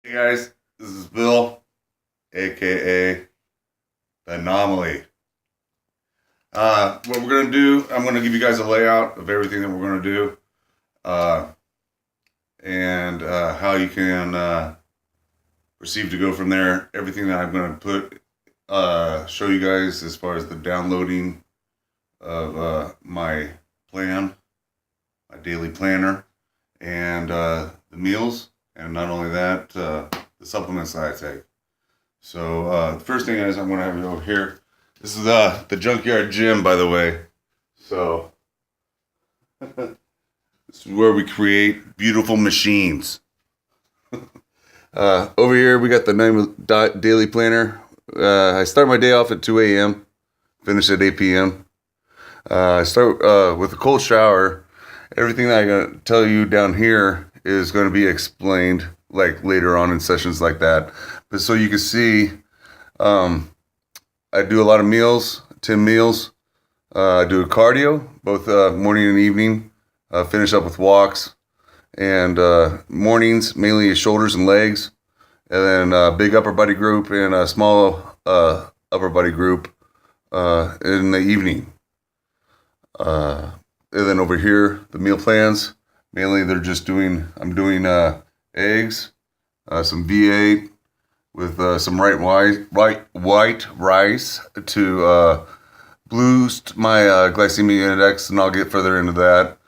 Hey guys, this is Bill, aka The Anomaly. What we're gonna do, I'm gonna give you guys a layout of everything that we're gonna do, uh, and how you can proceed to go from there. Everything that I'm gonna show you guys as far as the downloading of my plan, my daily planner, and the meals, and not only that, the supplements that I take. So the first thing is I'm going to have it over here. This is the Junkyard Gym, by the way. So this is where we create beautiful machines. Over here we got the daily planner. I start my day off at 2 a.m., finish at 8 p.m. I start with a cold shower. Everything that I'm going to tell you down here is going to be explained like later on in sessions like that. But so you can see, I do a lot of meals, 10 meals. I do cardio, both morning and evening. Finish up with walks. And mornings, mainly shoulders and legs. And then big upper body group and a small upper body group in the evening. And then over here, the meal plans. Mainly I'm doing eggs, some V8 with some white rice to boost my glycemic index, and I'll get further into that.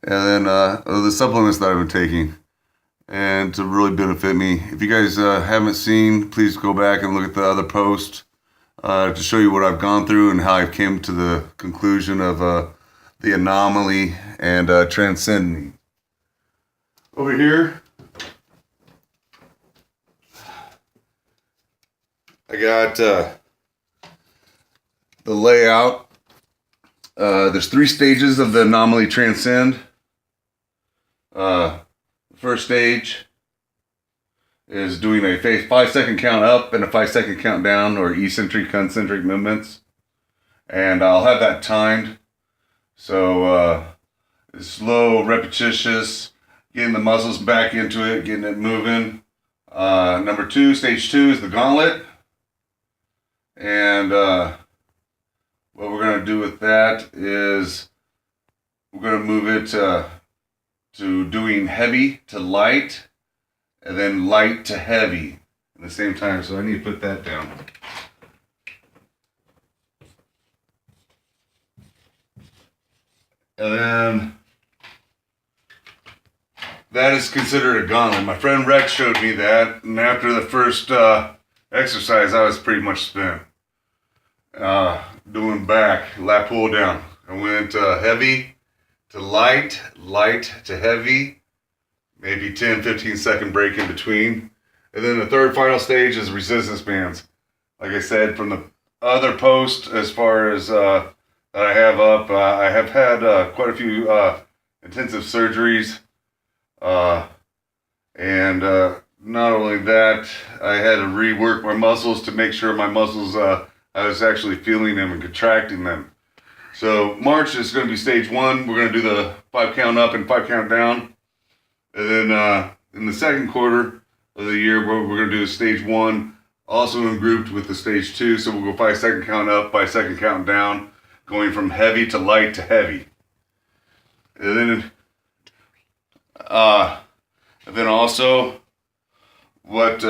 And then the supplements that I've been taking, and to really benefit me. If you guys haven't seen, please go back and look at the other post to show you what I've gone through and how I came to the conclusion of the anomaly and transcending. Over here, I got the layout. There's 3 stages of the anomaly transcend. The first stage is doing a 5-second count up and a 5-second count down, or eccentric, concentric movements. And I'll have that timed. So it's slow, repetitious, getting the muscles back into it, getting it moving. Number 2, stage 2 is the gauntlet. And what we're going to do with that is we're going to move it to doing heavy to light, and then light to heavy at the same time. So I need to put that down. And then that is considered a gauntlet. My friend Rex showed me that, and after the first exercise, I was pretty much spent. Doing back, lat pull down. I went heavy to light, light to heavy, maybe 10-15 second break in between. And then the third final stage is resistance bands. Like I said, from the other post, as far as that I have up, I have had quite a few intensive surgeries. And not only that, I had to rework my muscles to make sure my muscles, I was actually feeling them and contracting them. So March is going to be stage 1. We're going to do the 5 count up and 5 count down. And then in the second quarter of the year, we're going to do stage 1, also in grouped with the stage 2. So we'll go 5-second count up, 5-second count down, going from heavy to light to heavy. And then also what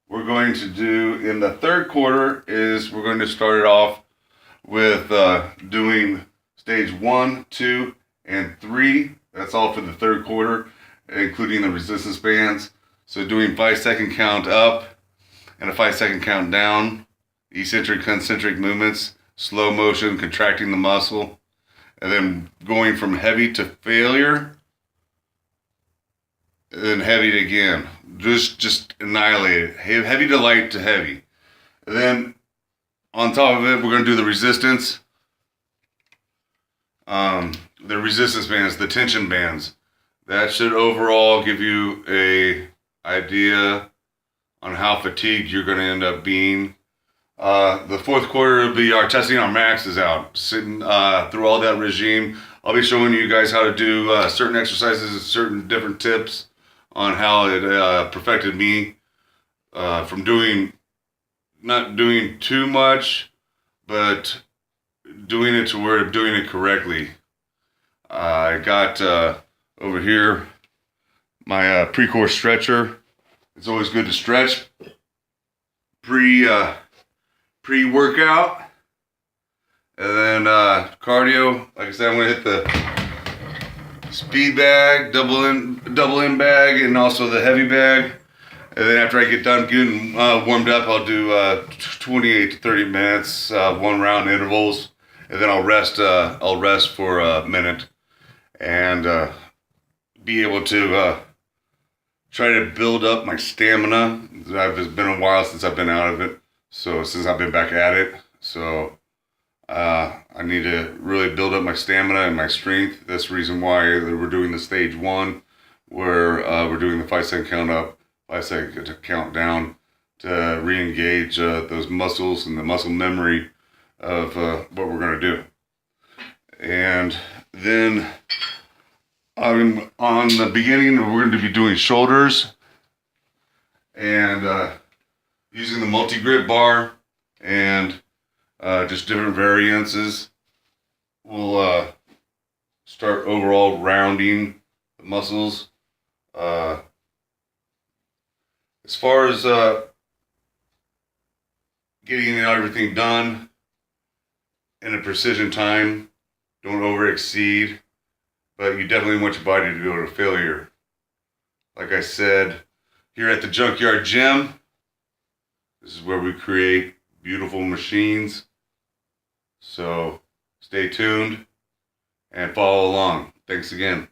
we're going to do in the third quarter is we're going to start it off with doing stage 1, 2, and 3. That's all for the third quarter, including the resistance bands. So doing 5-second count up and a 5-second count down, eccentric, concentric movements, slow motion, contracting the muscle, and then going from heavy to failure, and then heavy again. Just annihilate it. Heavy to light to heavy. And then on top of it, we're going to do the resistance. The resistance bands, the tension bands. That should overall give you a idea on how fatigued you're going to end up being. The fourth quarter will be our testing our maxes out. Sitting through all that regime. I'll be showing you guys how to do certain exercises, certain different tips on how it perfected me from not doing too much, but doing it to where I'm doing it correctly. I got over here my pre-core stretcher. It's always good to stretch pre-workout, and then cardio. Like I said, I'm gonna hit the speed bag, double in bag, and also the heavy bag. And then after I get done getting warmed up, I'll do 28 to 30 minutes, 1 round intervals, and then I'll rest. I'll rest for a minute and be able to try to build up my stamina. It's been a while since I've been out of it, so since I've been back at it, so I need to really build up my stamina and my strength. That's the reason why we're doing the stage 1, where we're doing the 5-second count up, 5-second count down to re-engage those muscles and the muscle memory of what we're going to do. And then on the beginning, we're going to be doing shoulders and using the multi-grip bar and just different variances. We'll start overall rounding the muscles. As far as getting everything done in a precision time, don't over exceed, but you definitely want your body to go to failure. Like I said, here at the Junkyard Gym, this is where we create beautiful machines. So stay tuned and follow along. Thanks again.